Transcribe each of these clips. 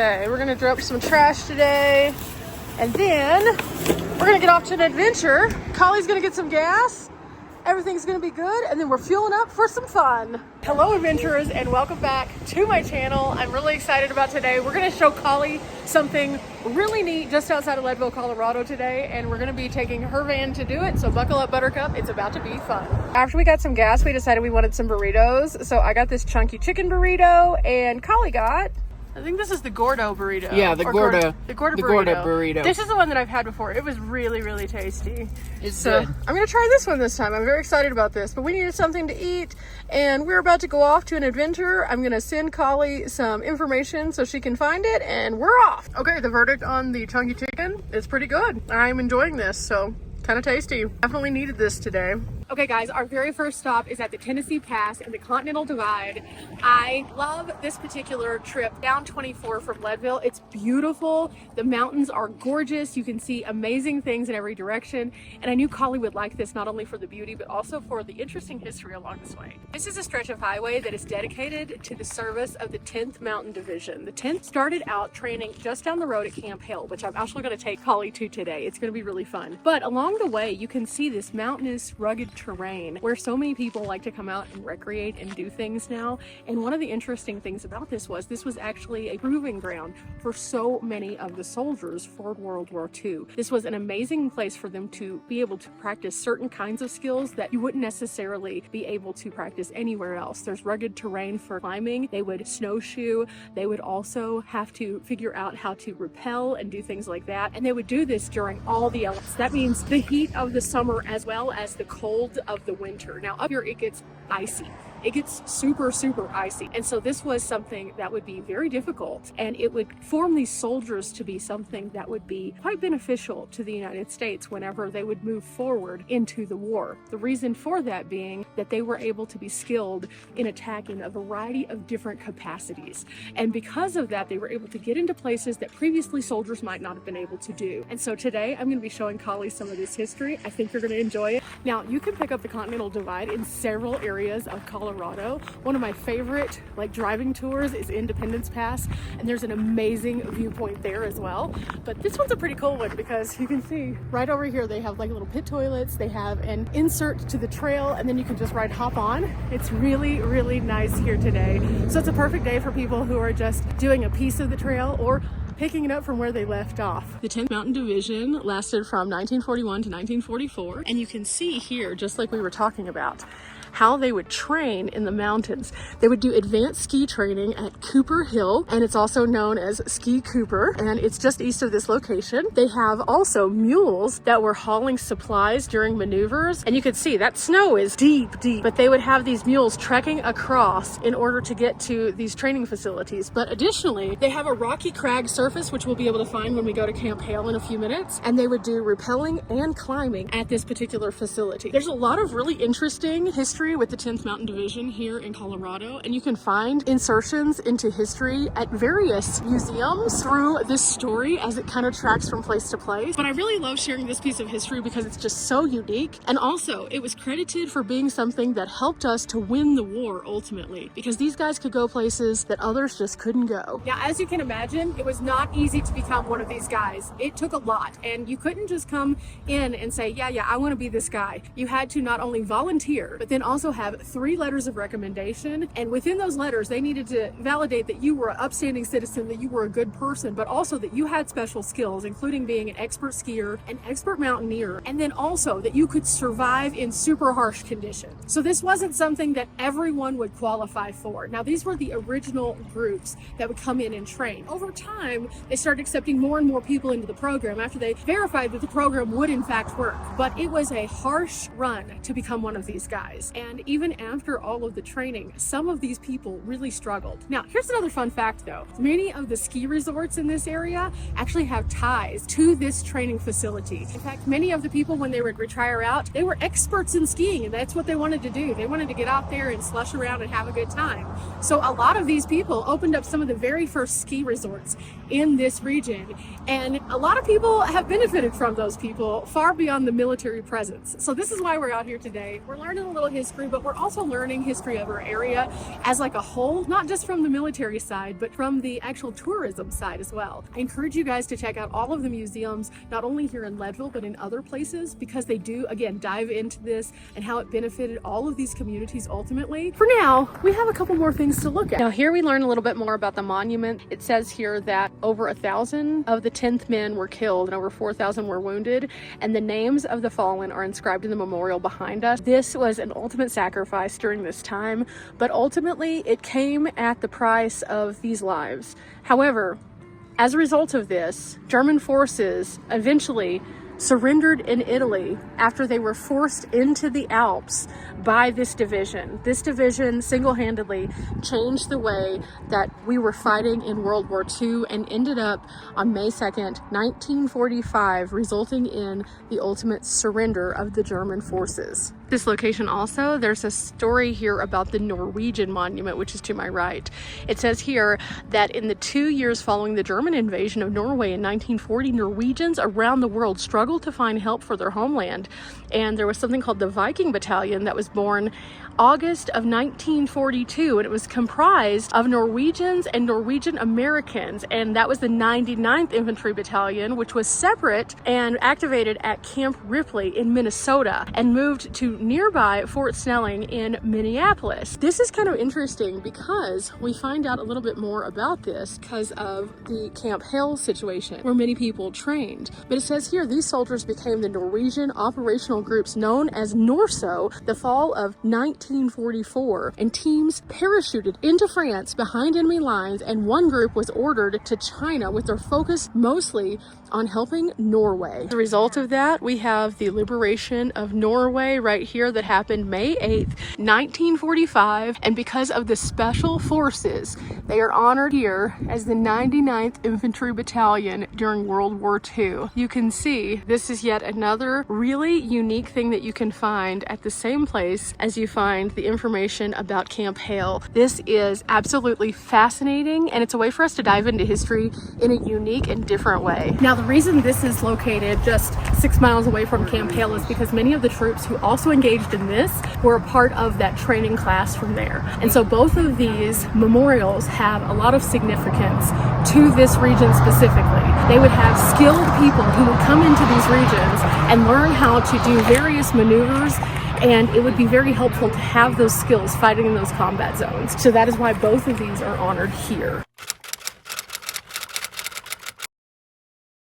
Okay, we're gonna drop some trash today, and then we're gonna get off to an adventure. Collie's gonna get some gas. Everything's gonna be good, and then we're fueling up for some fun. Hello adventurers, and welcome back to my channel. I'm really excited about today. We're gonna show Collie something really neat just outside of Leadville, Colorado today, and we're gonna be taking her van to do it, so buckle up, Buttercup. It's about to be fun. After we got some gas, we decided we wanted some burritos, so I got this chunky chicken burrito, and Collie got, I think this is the Gordo burrito. Yeah, the Gordo burrito. This is the one that I've had before. It was really, really tasty. It's good. I'm I'm gonna try this one this time. I'm very excited about this, but we needed something to eat, and we're about to go off to an adventure. I'm gonna send Collie some information so she can find it, and we're off. Okay, the verdict on the chunky chicken is pretty good. I'm enjoying this, so kind of tasty. Definitely needed this today. Okay guys, our very first stop is at the Tennessee Pass and the Continental Divide. I love this particular trip down 24 from Leadville. It's beautiful. The mountains are gorgeous. You can see amazing things in every direction. And I knew Collie would like this not only for the beauty, but also for the interesting history along this way. This is a stretch of highway that is dedicated to the service of the 10th Mountain Division. The 10th started out training just down the road at Camp Hale, which I'm actually going to take Collie to today. It's going to be really fun. But along the way, you can see this mountainous, rugged terrain where so many people like to come out and recreate and do things now. And one of the interesting things about this was actually a proving ground for so many of the soldiers for World War II. This was an amazing place for them to be able to practice certain kinds of skills that you wouldn't necessarily be able to practice anywhere else. There's rugged terrain for climbing. They would snowshoe. They would also have to figure out how to rappel and do things like that. And they would do this during all the elements. That means the heat of the summer as well as the cold of the winter. Now up here it gets icy. It gets super, super icy. And so this was something that would be very difficult, and it would form these soldiers to be something that would be quite beneficial to the United States whenever they would move forward into the war. The reason for that being that they were able to be skilled in attacking a variety of different capacities. And because of that, they were able to get into places that previously soldiers might not have been able to do. And so today I'm going to be showing Collie some of this history. I think you're going to enjoy it. Now, you can pick up the Continental Divide in several areas of Colorado. One of my favorite driving tours is Independence Pass, and there's an amazing viewpoint there as well. But this one's a pretty cool one because you can see right over here they have little pit toilets. They have an insert to the trail, and then you can just hop on. It's really, really nice here today. So it's a perfect day for people who are just doing a piece of the trail or picking it up from where they left off. The 10th Mountain Division lasted from 1941 to 1944, and you can see here, just like we were talking about, how they would train in the mountains. They would do advanced ski training at Cooper Hill, and it's also known as Ski Cooper, and it's just east of this location. They have also mules that were hauling supplies during maneuvers, and you could see that snow is deep, deep, but they would have these mules trekking across in order to get to these training facilities. But additionally, they have a rocky crag surface, which we'll be able to find when we go to Camp Hale in a few minutes, and they would do rappelling and climbing at this particular facility. There's a lot of really interesting history with the 10th Mountain Division here in Colorado, and you can find insertions into history at various museums through this story as it kind of tracks from place to place. But I really love sharing this piece of history because it's just so unique, and also it was credited for being something that helped us to win the war ultimately, because these guys could go places that others just couldn't go. Now, as you can imagine, it was not easy to become one of these guys. It took a lot, and you couldn't just come in and say, yeah, I want to be this guy. You had to not only volunteer, but then also have 3 letters of recommendation, and within those letters they needed to validate that you were an upstanding citizen, that you were a good person, but also that you had special skills, including being an expert skier, an expert mountaineer, and then also that you could survive in super harsh conditions. So this wasn't something that everyone would qualify for. Now, these were the original groups that would come in and train. Over time, they started accepting more and more people into the program after they verified that the program would in fact work. But it was a harsh run to become one of these guys, and even after all of the training, some of these people really struggled. Now, here's another fun fact though. Many of the ski resorts in this area actually have ties to this training facility. In fact, many of the people, when they would retire out, they were experts in skiing, and that's what they wanted to do. They wanted to get out there and slush around and have a good time. So a lot of these people opened up some of the very first ski resorts in this region, and a lot of people have benefited from those people far beyond the military presence. So this is why we're out here today. We're learning a little history history, but we're also learning history of our area as like a whole, not just from the military side, but from the actual tourism side as well. I encourage you guys to check out all of the museums, not only here in Leadville, but in other places, because they do, again, dive into this and how it benefited all of these communities ultimately. For now, we have a couple more things to look at. Now here we learn a little bit more about the monument. It says here that over 1,000 of the 10th men were killed and over 4,000 were wounded, and the names of the fallen are inscribed in the memorial behind us. This was an ultimate sacrifice during this time, but ultimately it came at the price of these lives. However, as a result of this, German forces eventually surrendered in Italy after they were forced into the Alps by this division. This division single-handedly changed the way that we were fighting in World War II and ended up on May 2nd, 1945, resulting in the ultimate surrender of the German forces. This location also, there's a story here about the Norwegian monument, which is to my right. It says here that in the 2 years following the German invasion of Norway in 1940, Norwegians around the world struggled to find help for their homeland. And there was something called the Viking Battalion that was born August of 1942, and it was comprised of Norwegians and Norwegian Americans, and that was the 99th Infantry Battalion, which was separate and activated at Camp Ripley in Minnesota and moved to nearby Fort Snelling in Minneapolis. This is kind of interesting because we find out a little bit more about this because of the Camp Hale situation where many people trained. But it says here these soldiers became the Norwegian operational groups known as Norso the fall of 1944, and teams parachuted into France behind enemy lines, and one group was ordered to China with their focus mostly on helping Norway. As a result of that, we have the liberation of Norway right here that happened May 8th, 1945, and because of the special forces, they are honored here as the 99th Infantry Battalion during World War II. You can see this is yet another really unique thing that you can find at the same place as you find the information about Camp Hale. This is absolutely fascinating, and it's a way for us to dive into history in a unique and different way. Now, the reason this is located just 6 miles away from Camp Hale is because many of the troops who also engaged in this were a part of that training class from there. And so both of these memorials have a lot of significance to this region specifically. They would have skilled people who would come into these regions and learn how to do various maneuvers, and it would be very helpful to have those skills fighting in those combat zones. So that is why both of these are honored here.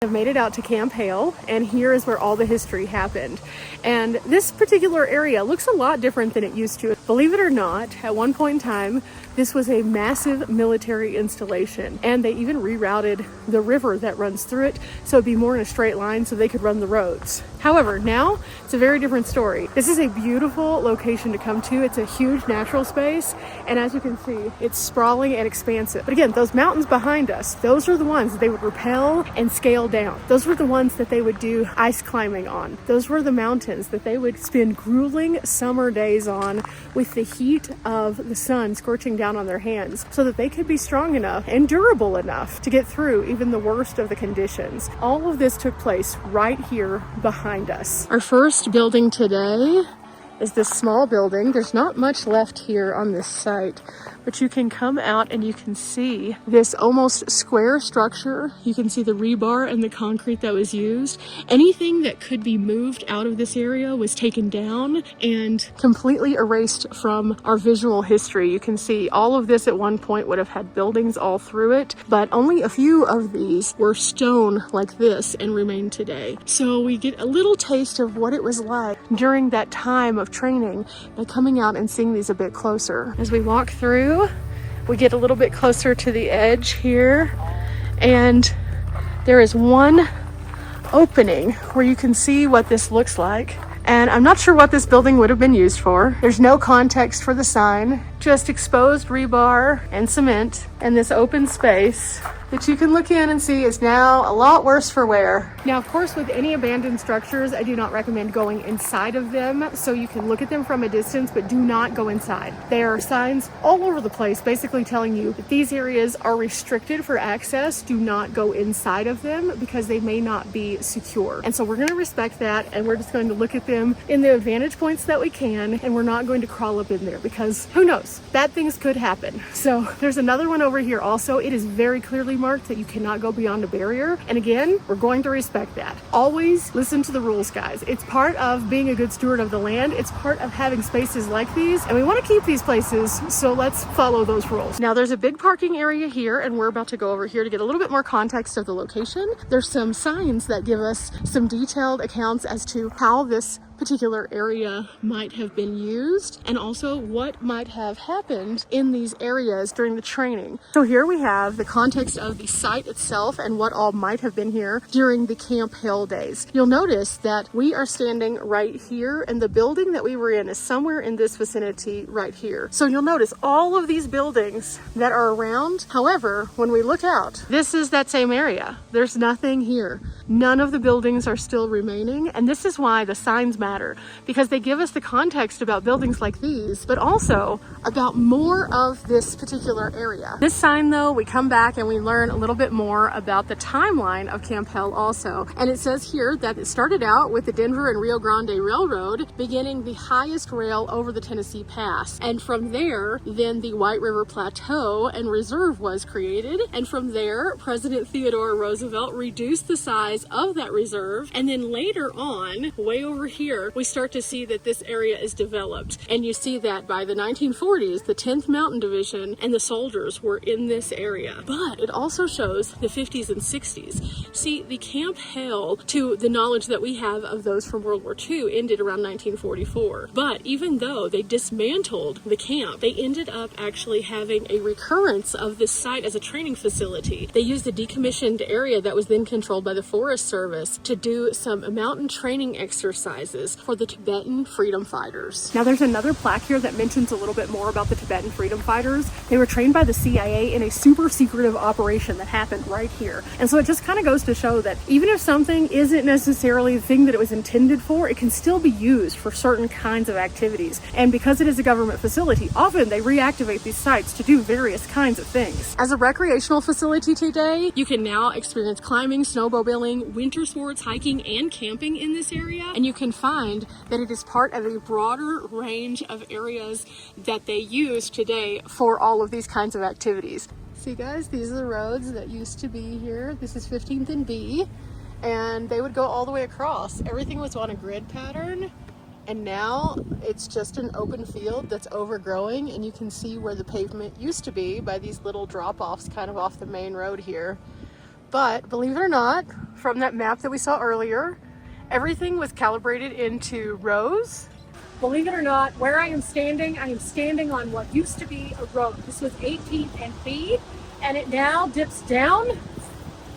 I've made it out to Camp Hale, and here is where all the history happened. And this particular area looks a lot different than it used to. Believe it or not, at one point in time, this was a massive military installation, and they even rerouted the river that runs through it so it'd be more in a straight line so they could run the roads. However, now it's a very different story. This is a beautiful location to come to. It's a huge natural space, and as you can see, it's sprawling and expansive. But again, those mountains behind us, those are the ones that they would rappel and scale down. Those were the ones that they would do ice climbing on. Those were the mountains that they would spend grueling summer days on with the heat of the sun scorching down on their hands so that they could be strong enough and durable enough to get through even the worst of the conditions. All of this took place right here behind us. Our first building today is this small building. There's not much left here on this site, but you can come out and you can see this almost square structure. You can see the rebar and the concrete that was used. Anything that could be moved out of this area was taken down and completely erased from our visual history. You can see all of this at one point would have had buildings all through it, but only a few of these were stone like this and remain today. So we get a little taste of what it was like during that time of training by coming out and seeing these a bit closer. As we walk through, we get a little bit closer to the edge here, and there is one opening where you can see what this looks like. And I'm not sure what this building would have been used for. There's no context for the sign, just exposed rebar and cement and this open space that you can look in and see is now a lot worse for wear. Now, of course, with any abandoned structures, I do not recommend going inside of them, so you can look at them from a distance, but do not go inside. There are signs all over the place basically telling you that these areas are restricted for access. Do not go inside of them because they may not be secure. And so we're going to respect that, and we're just going to look at them in the vantage points that we can, and we're not going to crawl up in there because who knows, bad things could happen. So there's another one over here also. It is very clearly marked that you cannot go beyond a barrier, and again, we're going to respect that. Always listen to the rules, guys. It's part of being a good steward of the land. It's part of having spaces like these, and we want to keep these places, so let's follow those rules. Now there's a big parking area here, and we're about to go over here to get a little bit more context of the location. There's some signs that give us some detailed accounts as to how this particular area might have been used and also what might have happened in these areas during the training. So here we have the context of the site itself and what all might have been here during the Camp Hale days. You'll notice that we are standing right here, and the building that we were in is somewhere in this vicinity right here. So you'll notice all of these buildings that are around. However, when we look out, this is that same area. There's nothing here. None of the buildings are still remaining, and this is why the signs matter, because they give us the context about buildings like these, but also about more of this particular area. This sign, though, we come back and we learn a little bit more about the timeline of Camp Hale also, and it says here that it started out with the Denver and Rio Grande Railroad beginning the highest rail over the Tennessee Pass, and from there then the White River Plateau and Reserve was created, and from there President Theodore Roosevelt reduced the size of that reserve, and then later on, way over here, we start to see that this area is developed, and you see that by the 1940s the 10th Mountain Division and the soldiers were in this area. But it also shows the 50s and 60s. See, the Camp Hale, to the knowledge that we have of those from World War II, ended around 1944. But even though they dismantled the camp, they ended up actually having a recurrence of this site as a training facility. They used a decommissioned area that was then controlled by the Forest Service to do some mountain training exercises for the Tibetan freedom fighters. Now there's another plaque here that mentions a little bit more about the Tibetan freedom fighters. They were trained by the CIA in a super secretive operation that happened right here. And so it just kind of goes to show that even if something isn't necessarily the thing that it was intended for, it can still be used for certain kinds of activities. And because it is a government facility, often they reactivate these sites to do various kinds of things. As a recreational facility today, you can now experience climbing, snowmobiling, winter sports, hiking, and camping in this area, and you can find that it is part of a broader range of areas that they use today for all of these kinds of activities. See, guys, these are the roads that used to be here. This is 15th and B, and they would go all the way across. Everything was on a grid pattern, and now it's just an open field that's overgrowing, and you can see where the pavement used to be by these little drop-offs kind of off the main road here. But believe it or not, from that map that we saw earlier, everything was calibrated into rows. Believe it or not, where I am standing on what used to be a road. This was 18th and B, and it now dips down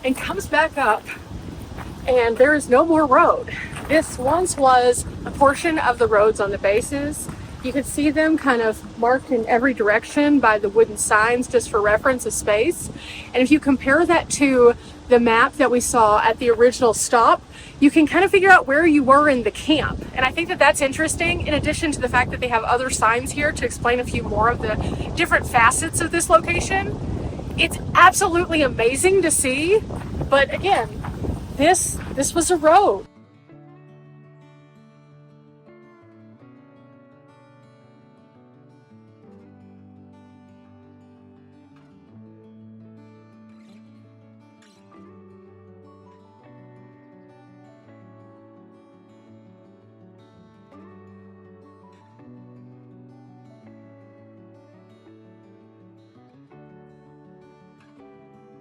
and comes back up, and there is no more road. This once was a portion of the roads on the bases. You can see them kind of marked in every direction by the wooden signs just for reference of space. And if you compare that to the map that we saw at the original stop, you can kind of figure out where you were in the camp. And I think that that's interesting, in addition to the fact that they have other signs here to explain a few more of the different facets of this location. It's absolutely amazing to see, but again, this was a road.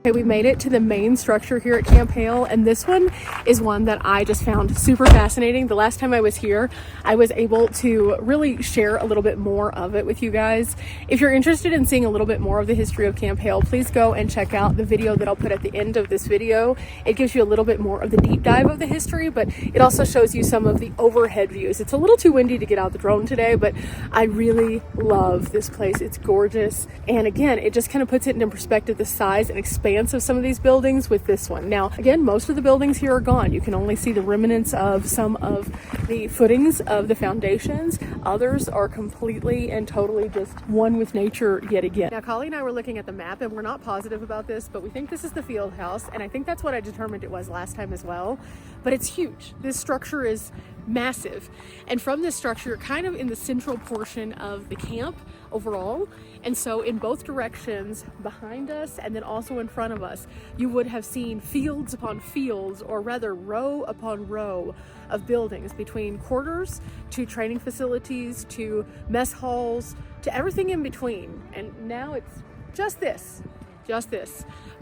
Okay, we made it to the main structure here at Camp Hale, and this one is one that I just found super fascinating. The last time I was here, I was able to really share a little bit more of it with you guys. If you're interested in seeing a little bit more of the history of Camp Hale, please go and check out the video that I'll put at the end of this video. It gives you a little bit more of the deep dive of the history, but it also shows you some of the overhead views. It's a little too windy to get out the drone today, but I really love this place. It's gorgeous, and again, it just kind of puts it into perspective, the size and expanse expanse of some of these buildings with this one. Now, again, most of the buildings here are gone. You can only see the remnants of some of the footings of the foundations. Others are completely and totally just one with nature yet again. Now, Collie and I were looking at the map, and we're not positive about this, but we think this is the field house, and I think that's what I determined it was last time as well. But it's huge. This structure is massive. And from this structure, you're kind of in the central portion of the camp overall. And so in both directions, behind us and then also in front of us, you would have seen fields upon fields, or rather row upon row of buildings, between quarters to training facilities to mess halls to everything in between. And now it's just this.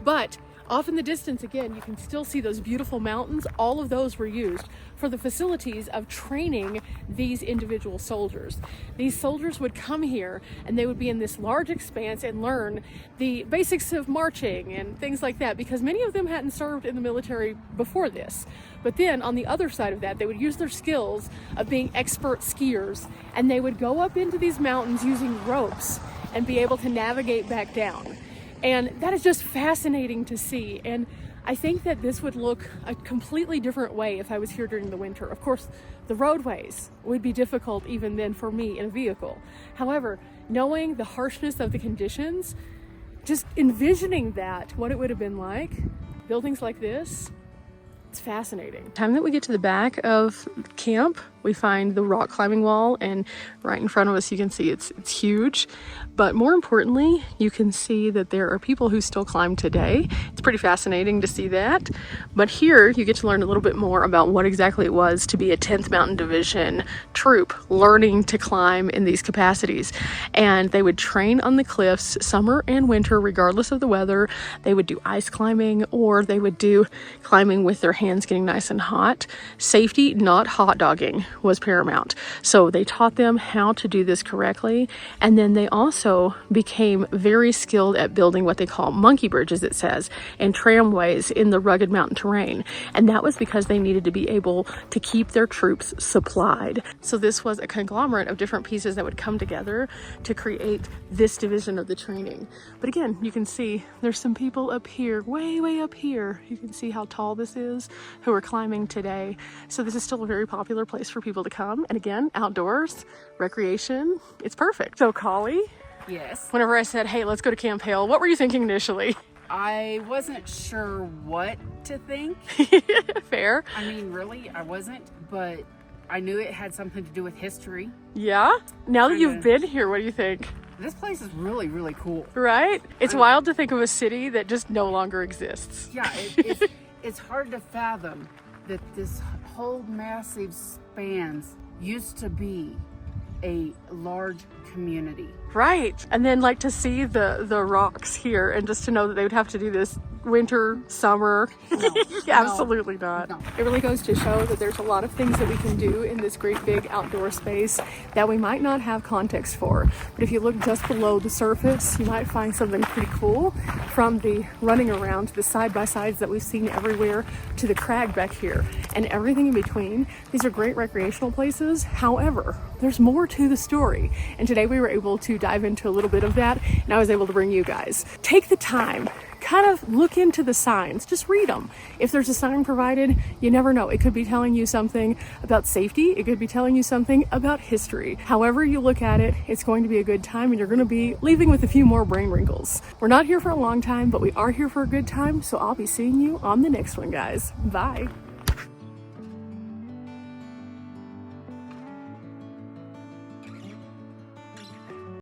But off in the distance, again, you can still see those beautiful mountains. All of those were used for the facilities of training these individual soldiers. These soldiers would come here and they would be in this large expanse and learn the basics of marching and things like that, because many of them hadn't served in the military before this. But then on the other side of that, they would use their skills of being expert skiers, and they would go up into these mountains using ropes and be able to navigate back down. And that is just fascinating to see. And I think that this would look a completely different way if I was here during the winter. Of course, the roadways would be difficult even then for me in a vehicle. However, knowing the harshness of the conditions, just envisioning that, what it would have been like, buildings like this, it's fascinating. By the time that we get to the back of camp, we find the rock climbing wall, and right in front of us you can see it's huge. But more importantly, you can see that there are people who still climb today. It's pretty fascinating to see that. But here you get to learn a little bit more about what exactly it was to be a 10th Mountain Division troop learning to climb in these capacities. And they would train on the cliffs summer and winter regardless of the weather. They would do ice climbing, or they would do climbing with their hands getting nice and hot. Safety, not hot dogging, was paramount. So they taught them how to do this correctly, and then they also became very skilled at building what they call monkey bridges, it says, and tramways in the rugged mountain terrain. And that was because they needed to be able to keep their troops supplied. So this was a conglomerate of different pieces that would come together to create this division of the training. But again, you can see there's some people up here, way up here. You can see how tall this is, who are climbing today. So this is still a very popular place for people to come. And again, outdoors, recreation, it's perfect. So Collie, Yes. whenever I said, hey, let's go to Camp Hale, what were you thinking initially? I wasn't sure what to think. Fair. I mean, really, I wasn't, but I knew it had something to do with history. Yeah? Now that you've Kinda. been here, what do you think? This place is really cool. Right? It's wild to think of a city that just no longer exists. Yeah, it's hard to fathom that this whole massive spans used to be a large community. Right. And then like to see the rocks here, and just to know that they would have to do this winter, summer. No, Absolutely not. no. It really goes to show that there's a lot of things that we can do in this great big outdoor space that we might not have context for. But if you look just below the surface, you might find something pretty cool, from the running around to the side-by-sides that we've seen everywhere to the crag back here and everything in between. These are great recreational places. However, there's more to the story. And today we were able to dive into a little bit of that, and I was able to bring you guys. Take the time, kind of look into the signs, just read them. If there's a sign provided, you never know. It could be telling you something about safety. It could be telling you something about history. However you look at it, it's going to be a good time, and you're going to be leaving with a few more brain wrinkles. We're not here for a long time, but we are here for a good time, so I'll be seeing you on the next one, guys. Bye.